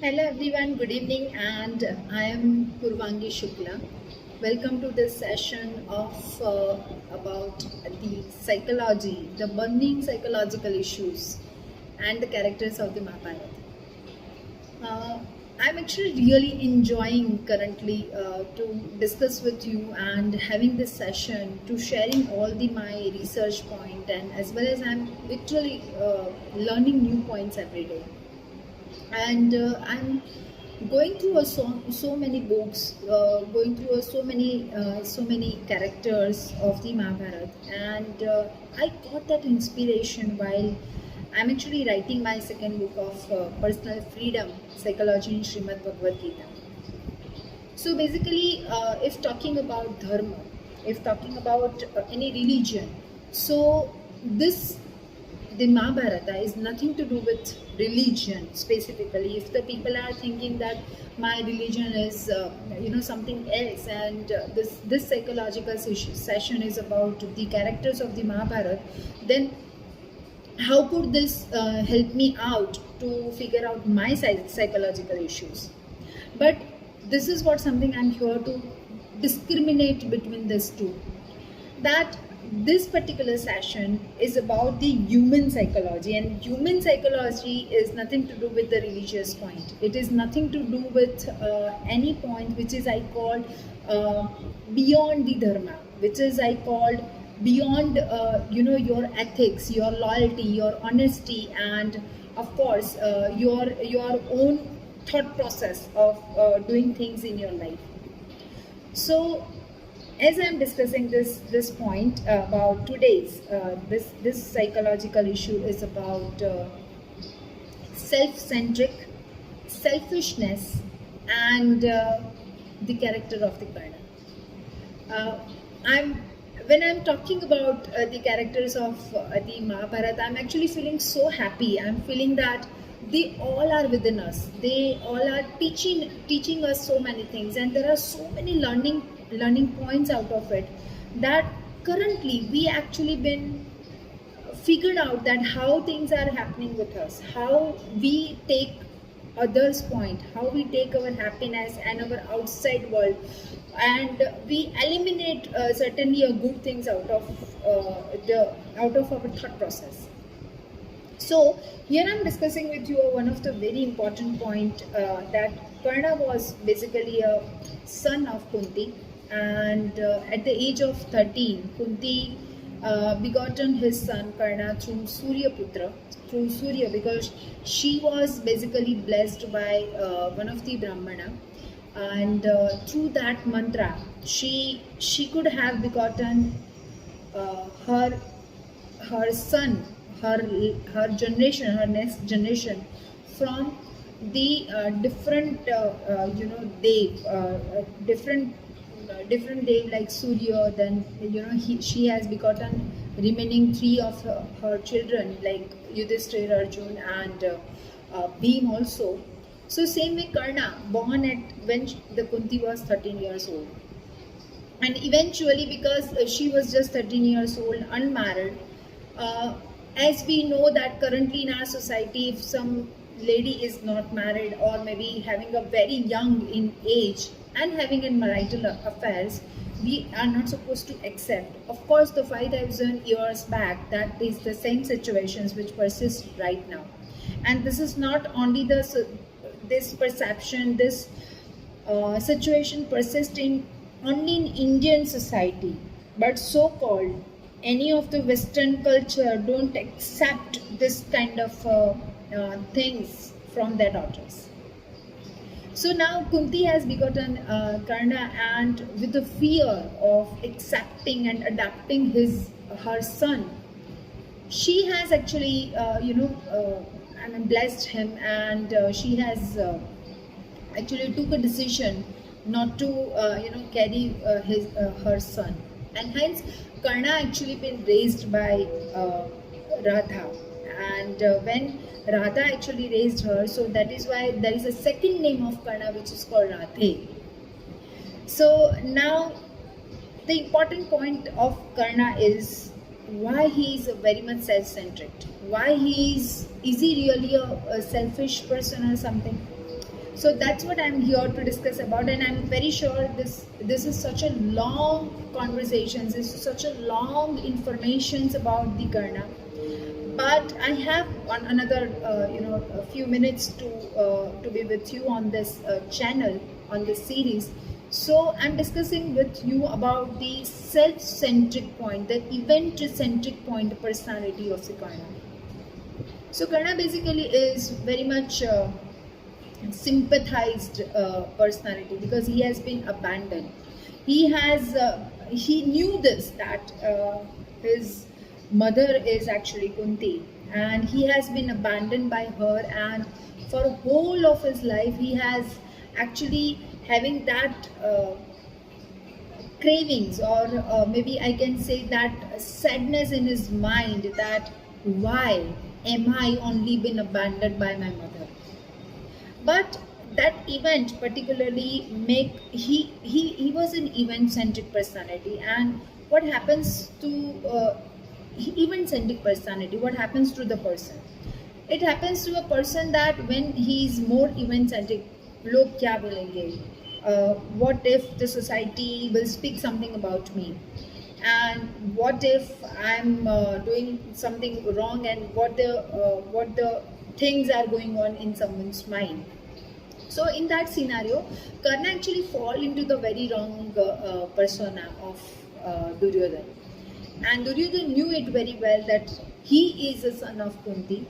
Hello everyone, good evening, and I am Purvangi Shukla. Welcome to this session of about the psychology, the burning psychological issues, and the characters of the Mahabharata. Uh, I'm actually really enjoying currently to discuss with you and having this session to sharing all the my research point, and as well as I'm literally learning new points every day. And I'm going through so many books, going through so many characters of the Mahabharata, and I got that inspiration while I'm actually writing my second book of personal freedom psychology in Srimad Bhagavad Gita. So basically, if talking about dharma, if talking about any religion, so this the Mahabharata is nothing to do with religion specifically. If the people are thinking that my religion is something else, and this psychological session is about the characters of the Mahabharata, then how could this help me out to figure out my psychological issues? But this is what something I'm here to discriminate between these two, that this particular session is about the human psychology, and human psychology is nothing to do with the religious point. It is nothing to do with any point which is I called beyond the dharma, which is I called beyond your ethics, your loyalty, your honesty, and of course your own thought process of doing things in your life. So as I'm discussing this point about today's this psychological issue is about self-centric, selfishness, and the character of the Karna. I'm When I'm talking about the characters of the Mahabharata, I'm actually feeling so happy. I'm feeling that they all are within us. They all are teaching us so many things, and there are so many learning points out of it that currently we actually been figured out that how things are happening with us, how we take others point, how we take our happiness and our outside world, and we eliminate certainly a good things out of our thought process. So here I'm discussing with you one of the very important point, that Karna was basically a son of Kunti, and at the age of 13, Kunti begotten his son Karna through Surya, because she was basically blessed by one of the Brahmana, and through that mantra she could have begotten her son, her generation, her next generation, from the different Dev, different Dev like Surya. Then she has begotten remaining three of her children like Yudhishthira, Arjun, and Bhim also. So same way Karna, born at when the Kunti was 13 years old, and eventually because she was just 13 years old, unmarried. As we know that currently in our society, if some lady is not married or maybe having a very young in age and having in marital affairs, we are not supposed to accept. Of course, the 5,000 years back, that is the same situations which persist right now, and this is not only this perception, this situation persists in only in Indian society, but so-called any of the Western culture don't accept this kind of things from their daughters. So now Kunti has begotten Karna, and with the fear of accepting and adapting her son, she has actually blessed him, and she has actually took a decision not to carry her son, and hence Karna actually been raised by Radha, and when Radha actually raised her, so that is why there is a second name of Karna which is called Radhe. So now the important point of Karna is why he is very much self-centric. Why is he really a selfish person or something? So that's what I'm here to discuss about, and I'm very sure this is such a long conversation. This is such a long informations about the Karna. But I have another a few minutes to be with you on this channel, on this series. So I'm discussing with you about the self-centric point, the event-centric point personality of the Karna. So Karna basically is very much sympathized personality, because he has been abandoned. He knew this, that his mother is actually Kunti, and he has been abandoned by her, and for whole of his life he has actually having that cravings, or maybe I can say that sadness in his mind, that why am I only been abandoned by my mother. But that event particularly make he was an event centric personality. And what happens to event centric personality, what happens to the person? It happens to a person that when he is more event centric, log kya bolenge, what if the society will speak something about me, and what if I'm doing something wrong, and what the things are going on in someone's mind. So in that scenario, Karna actually fall into the very wrong persona of Duryodhana. And Duryodhana knew it very well that he is a son of Kunti,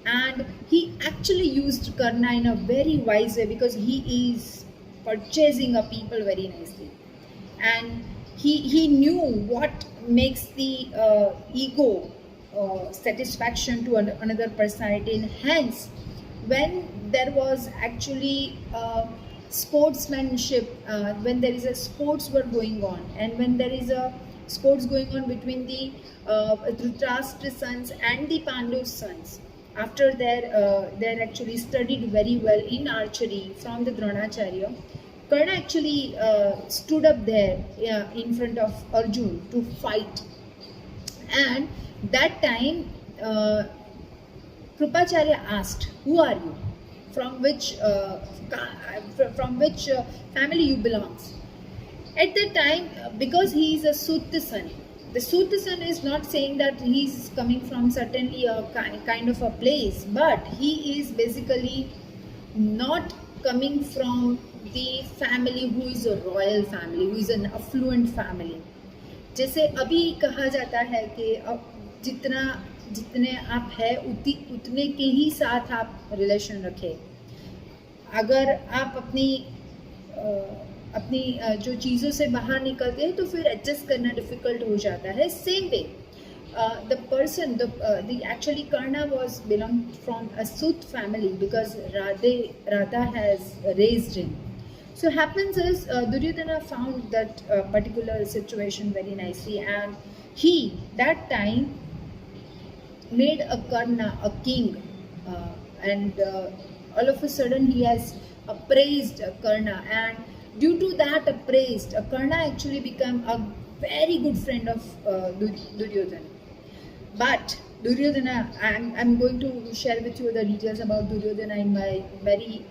and he actually used Karna in a very wise way, because he is purchasing a people very nicely, and he knew what makes the ego satisfaction to another personality, and hence when there was actually sportsmanship, when there is a sports were going on, and when there is a sports going on between the Dhritarashtra's sons and the Pandu's sons, after they're actually studied very well in archery from the Dronacharya, Karna actually stood up there in front of Arjun to fight. And that time Krupacharya asked, "Who are you? From which family you belongs?" At that time, because he is a Sutta son, the Sutta son is not saying that he is coming from certainly a kind of a place, but he is basically not coming from the family who is a royal family, who is an affluent family. जैसे अभी कहा जाता है कि अब जितने आप है उतने के ही साथ आप रिलेशन रखें. अगर आप अपनी जो चीज़ों से बाहर निकलते हैं तो फिर एडजस्ट करना डिफिकल्ट हो जाता है. Same way the person, the actually Karna was belonged from a Sut family, because Radha has raised him. So happens is Duryodhana found that particular situation very nicely, and he that time made a Karna a king, and all of a sudden he has appraised Karna, and due to that appraised, Karna actually became a very good friend of Duryodhana. But Duryodhana, I'm going to share with you the details about Duryodhana in my very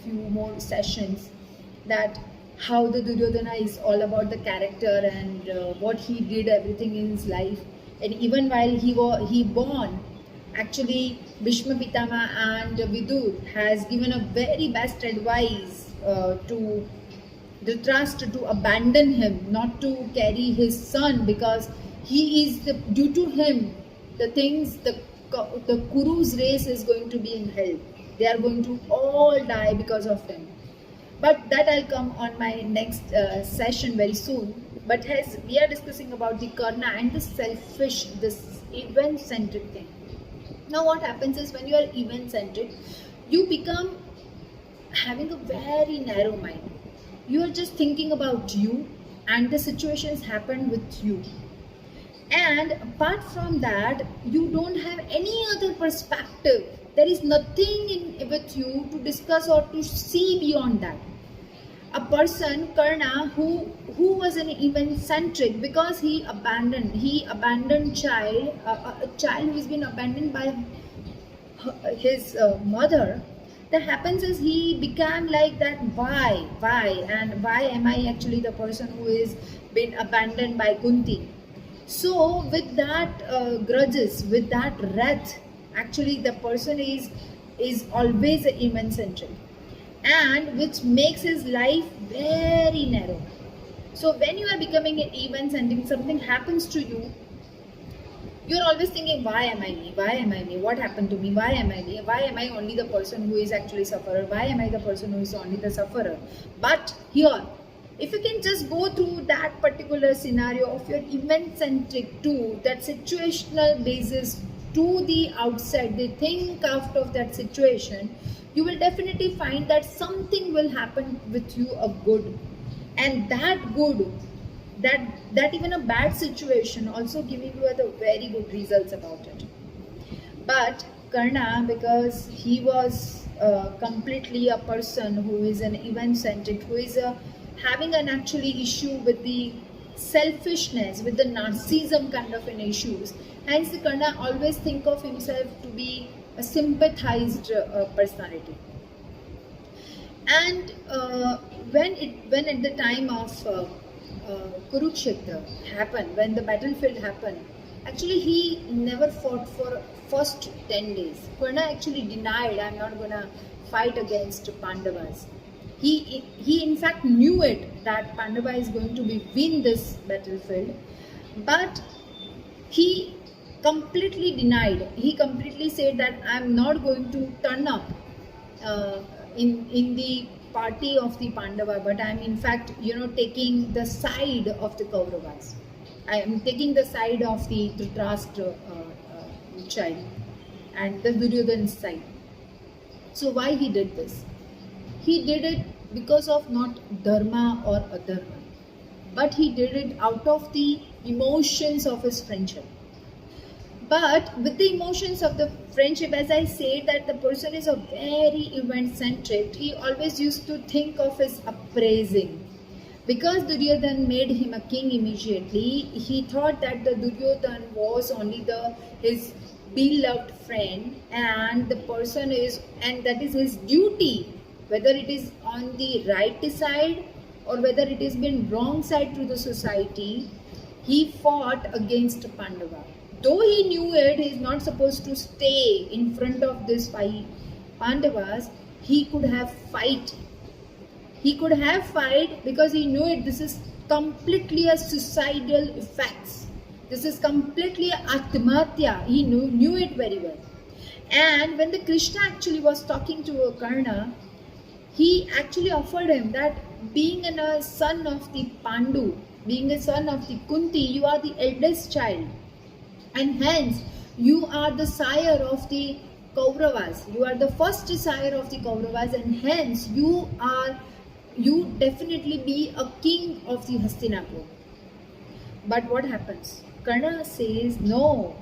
few more sessions, that how the Duryodhana is all about the character, and what he did everything in his life. And even while he born, actually Bhishma Pitama and Vidur has given a very best advice to Dhritarashtra to abandon him, not to carry his son, because he is due to him the Kuru's race is going to be in hell. They are going to all die because of him. But that I'll come on my next session very soon. But as we are discussing about the Karna and the selfish, this event-centric thing. Now what happens is, when you are event-centric, you become having a very narrow mind. You are just thinking about you, and the situations happen with you. And apart from that, you don't have any other perspective. There is nothing with you to discuss or to see beyond that. A person, Karna, who was an event-centric, because he abandoned a child who has been abandoned by his mother. that happens is he became like that, why am I actually the person who is been abandoned by Kunti? So with that grudges, with that wrath, actually the person is always event centric, and which makes his life very narrow. So when you are becoming an event centric, something happens to you, you're always thinking, why am I me? Why am I me? What happened to me? Why am I me? Why am I only the person who is actually sufferer? Why am I the person who is only the sufferer? But here, if you can just go through that particular scenario of your event centric to that situational basis to the outside, they think out of that situation, you will definitely find that something will happen with you of good, and that good, that even a bad situation also giving you the very good results about it. But Karna, because he was completely a person who is an event centric, who is having an actually issue with the selfishness, with the narcissism kind of an issues, hence the Karna always think of himself to be a sympathized personality. And when at the time of Kurukshetra happened, when the battlefield happened, actually he never fought for first 10 days. Karna actually denied, I'm not gonna fight against Pandavas. He in fact knew it that Pandava is going to be win this battlefield, but he completely denied. He completely said that I'm not going to turn up in the party of the Pandava, but I'm in fact taking the side of the Kauravas. I am taking the side of the Dhritarashtra child and the Duryodhana's side. So why he did this? He did it because of not dharma or adharma, but he did it out of the emotions of his friendship. But with the emotions of the friendship, as I said, that the person is a very event centric, he always used to think of his appraising. Because Duryodhan made him a king immediately, he thought that the Duryodhan was only his beloved friend, and the person is, and that is his duty, whether it is on the right side or whether it has been wrong side to the society, he fought against Pandava. Though he knew it, he is not supposed to stay in front of this fight Pandavas, he could have fight. He could have fight because he knew it. This is completely a suicidal effects. This is completely Atmatya. He knew it very well. And when the Krishna actually was talking to Karna, he actually offered him that being a son of the Pandu, being a son of the Kunti, you are the eldest child. And hence, you are the sire of the Kauravas. You are the first sire of the Kauravas, and hence you definitely be a king of the Hastinapur. But what happens? Karna says, no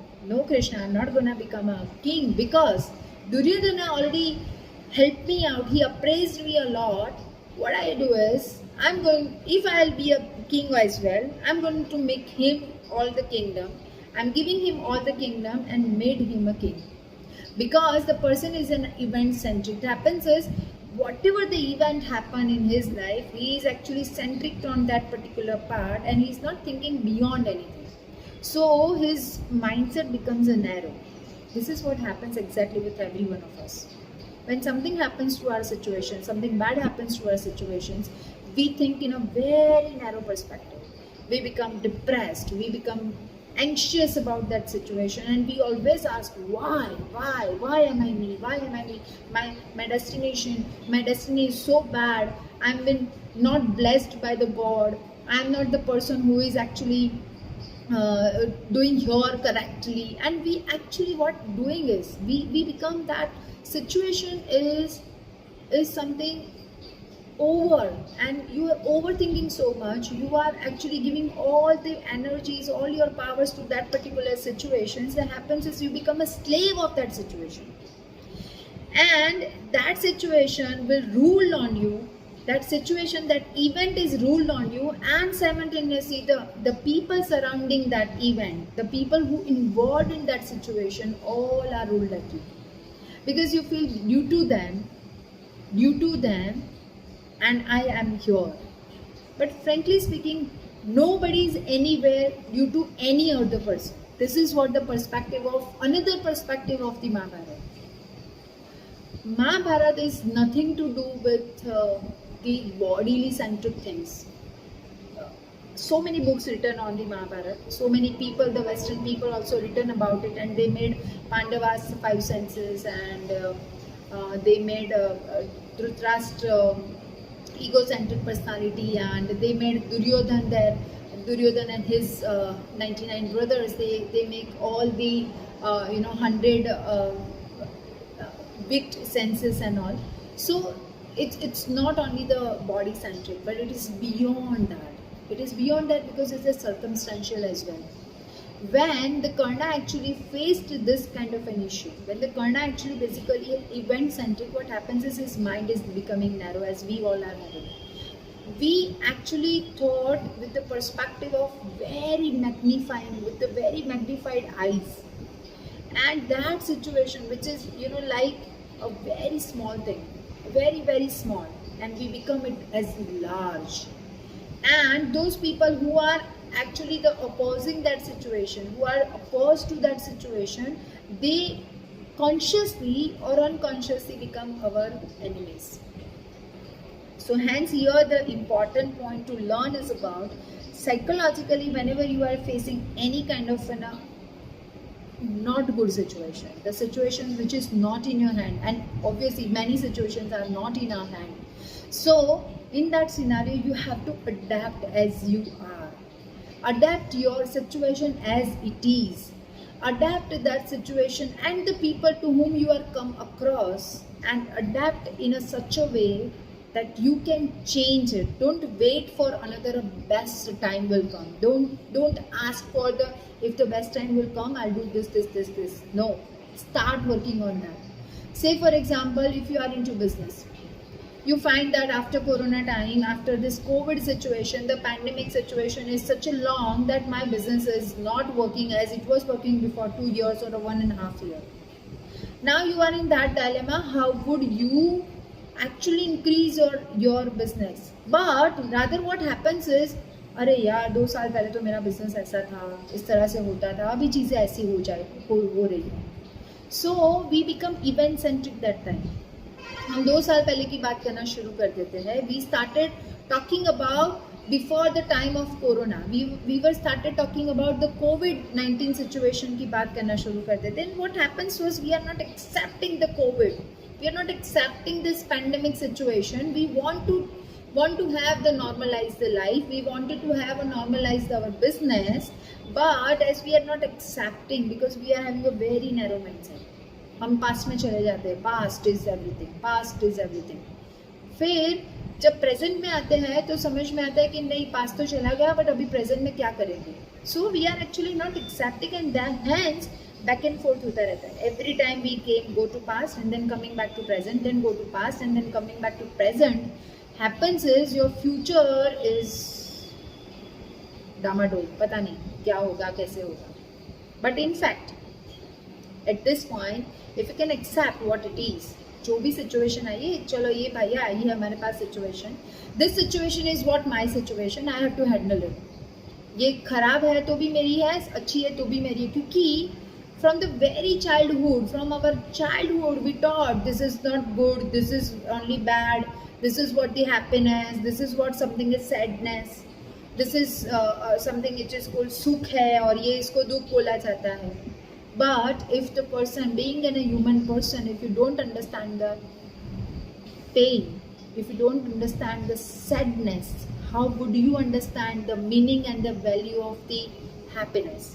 Krishna, I'm not gonna become a king because Duryodhana already helped me out. He appraised me a lot. What I do is, if I'll be a king as well, I'm going to make him all the kingdom. I'm giving him all the kingdom and made him a king. Because the person is an event centric. It happens is, whatever the event happen in his life, he is actually centric on that particular part and he's not thinking beyond anything. So his mindset becomes a narrow. This is what happens exactly with every one of us. When something happens to our situation, something bad happens to our situations, we think in a very narrow perspective. We become depressed, we become anxious about that situation, and we always ask, why am I me? Why am I me? My destiny is so bad. I'm been not blessed by the God. I'm not the person who is actually doing here correctly. And we actually what doing is we become that situation is something over, and you are overthinking so much. You are actually giving all the energies, all your powers to that particular situations. That happens is you become a slave of that situation, and that situation will rule on you. That situation, that event is ruled on you, and simultaneously the people surrounding that event, the people who involved in that situation, all are ruled at you, because you feel due to them due to them, and I am here. But frankly speaking, nobody is anywhere due to any other person. This is what the perspective of another perspective of the Mahabharata. Mahabharata is nothing to do with the bodily centric things. So many books written on the Mahabharata. So many people, the Western people, also written about it, and they made Pandavas five senses, and they made Dhritarashtra egocentric personality, and they made Duryodhan there. Duryodhan and his 99 brothers. They make all the 100 big senses and all. So it's not only the body centric, but it is beyond that. It is beyond that because it's a circumstantial as well. When the Karna actually faced this kind of an issue, when the Karna actually basically event centric, what happens is his mind is becoming narrow, as we all are having. We actually thought with the perspective of very magnifying, with the very magnified eyes, and that situation, which is like a very small thing, very very small, and we become it as large. And those people who are actually the opposing that situation, who are opposed to that situation, they consciously or unconsciously become our enemies. So hence here the important point to learn is about psychologically, whenever you are facing any kind of not good situation, the situation which is not in your hand, and obviously many situations are not in our hand. So in that scenario, you have to adapt as you are. Adapt your situation as it is. Adapt that situation and the people to whom you are come across, and adapt in such a way that you can change it. Don't wait for another best time will come. Don't ask for if the best time will come, I'll do this. No. Start working on that. Say for example, if you are into business, you find that after Corona time, after this COVID situation, the pandemic situation is such a long that my business is not working as it was working before 2 years or 1.5 years. Now you are in that dilemma, how would you actually increase your business? But rather what happens is, अरे यार 2 साल पहले तो मेरा business ऐसा था, इस तरह से होता था, अभी चीज़ें ऐसी हो रही है. So we become event centric that time. हम 2 साल पहले की बात करना शुरू कर देते हैं. We started talking about before the time of corona. We were started talking about the COVID-19 situation की बात करना शुरू कर देते हैं. What happens was we are not accepting the COVID. We are not accepting this pandemic situation. We want to have the normalize the life. We wanted to have a normalized our business, but as we are not accepting, because we are having a very narrow mindset. हम past में चले जाते हैं. Past is everything, past is everything. फिर जब present में आते हैं तो समझ में आता है कि नहीं, पास्ट तो चला गया, बट अभी प्रेजेंट में क्या करेंगे. So we are actually not accepting, and that hands back and forth होता रहता है. Every time we came go to past and then coming back to present, then go to past and then coming back to present. Happens is your future is डामाडोल. पता नहीं क्या होगा, कैसे होगा. But in fact at this point if you can accept what it is, जो भी situation आई है, चलो ये भैया आई है हमारे पास situation, this situation is what my situation, I have to handle it. ये खराब है तो भी मेरी है, अच्छी है तो भी मेरी है. क्योंकि from the very childhood, from our childhood, we taught this is not good, this is only bad, this is what the happiness, this is what something is sadness, this is something which is called sukh hai, और ये इसको दुख बोला जाता है. But if the person, being a human person, if you don't understand the pain, if you don't understand the sadness, how would you understand the meaning and the value of the happiness?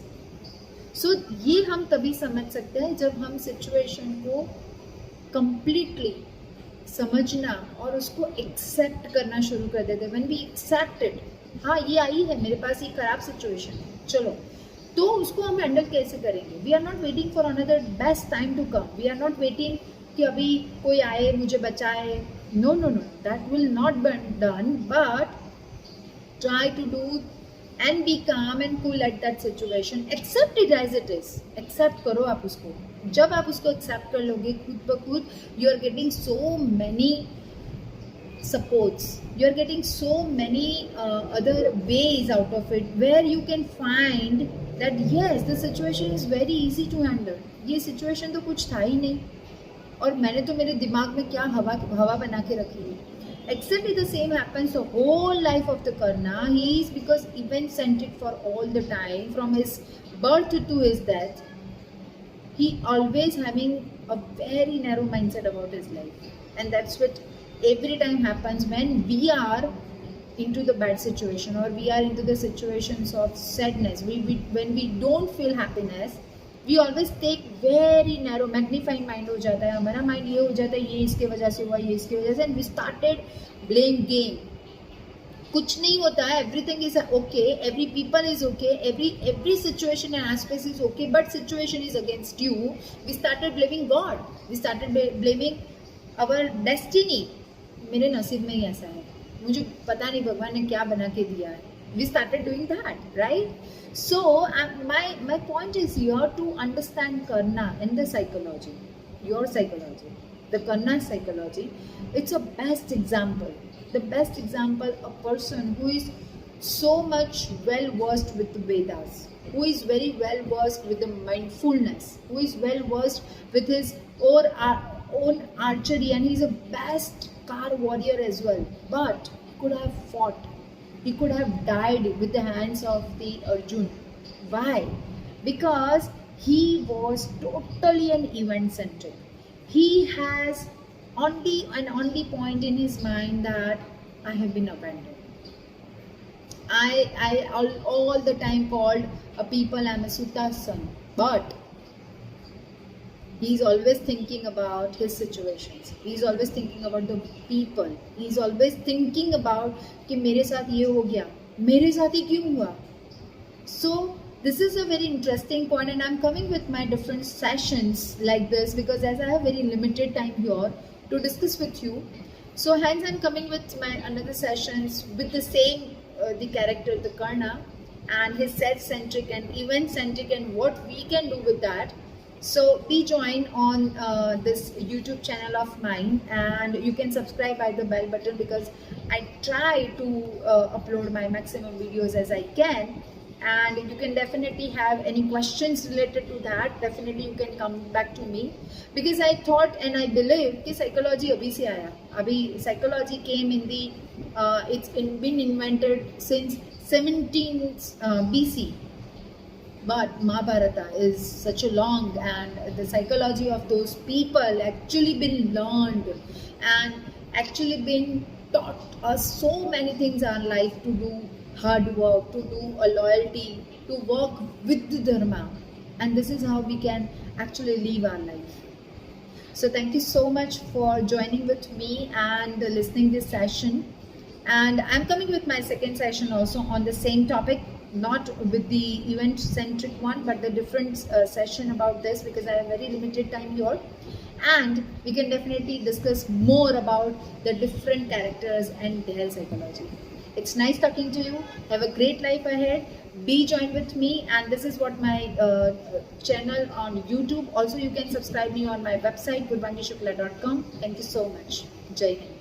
सो ये हम तभी समझ सकते हैं जब हम situation को completely समझना और उसको एक्सेप्ट करना शुरू कर देते हैं. व्हेन वी एक्सेप्ट इट, हाँ ये आई है मेरे पास, ये खराब सिचुएशन है, चलो तो उसको हम हैंडल कैसे करेंगे. We are not waiting for another best time to come. We are not waiting कि अभी कोई आए मुझे बचाए. No no no, that will not be done. But try to do and be calm and cool at that situation. Accept it as it is. Accept करो आप उसको. जब आप उसको accept कर लोगे खुद ब खुद, you are getting so many supports, you're getting so many other ways out of it where you can find that yes, the situation is very easy to handle. ये situation तो कुछ था ही नहीं और मैंने तो मेरे दिमाग में क्या हवा बना के रखी है. Exactly the same happens the whole life of the Karna. He is because event centric for all the time, from his birth to his death. He always having a very narrow mindset about his life, and that's what every time happens when we are into the bad situation or we are into the situations of sadness. When we don't feel happiness, we always take very narrow magnifying mind हो जाता है हमारा. Mind ये हो जाता है ये इसके वजह से हुआ, ये इसके वजह से, and we started blame game. कुछ नहीं होता है, everything is okay, every people is okay, every situation and aspect is okay, but situation is against you. We started blaming God, we started blaming our destiny. मेरे नसीब में ही ऐसा है, मुझे पता नहीं भगवान ने क्या बना के दिया है. We started doing that, right? So my point is here to understand Karna in the psychology, your psychology, the Karna psychology. It's a best example, the best example, a person who is so much well versed with the Vedas, who is very well versed with the mindfulness, who is well versed with his own archery, and he's a best car warrior as well, but could have fought. He could have died with the hands of the Arjun. Why? Because he was totally an event centric. He has only point in his mind that I have been abandoned. I all the time called a people I'm a Suta's son, but he's always thinking about his situations. He's always thinking about the people. He's always thinking about कि मेरे साथ ये हो गया, मेरे साथ ही क्यों हुआ. So this is a very interesting point, and I'm coming with my different sessions like this because as I have very limited time here to discuss with you, so hence I'm coming with my another sessions with the same the character, the Karna, and his self-centric and event-centric, and what we can do with that. So be joined on this YouTube channel of mine, and you can subscribe by the bell button because I try to upload my maximum videos as I can. And you can definitely have any questions related to that. Definitely you can come back to me because I thought and I believe कि psychology अभी से आया. अभी psychology came in the it's been invented since 17th BC. But Mahabharata is such a long, and the psychology of those people actually been learned and actually been taught us so many things in our life, to do hard work, to do a loyalty, to work with the dharma, and this is how we can actually live our life. So thank you so much for joining with me and listening this session, and I'm coming with my second session also on the same topic, not with the event centric one, but the different session about this because I have very limited time here, and we can definitely discuss more about the different characters and their psychology. It's nice talking to you. Have a great life ahead. Be joined with me, and this is what my channel on YouTube. Also you can subscribe me on my website purvangishukla.com. Thank you so much. Jai Hind.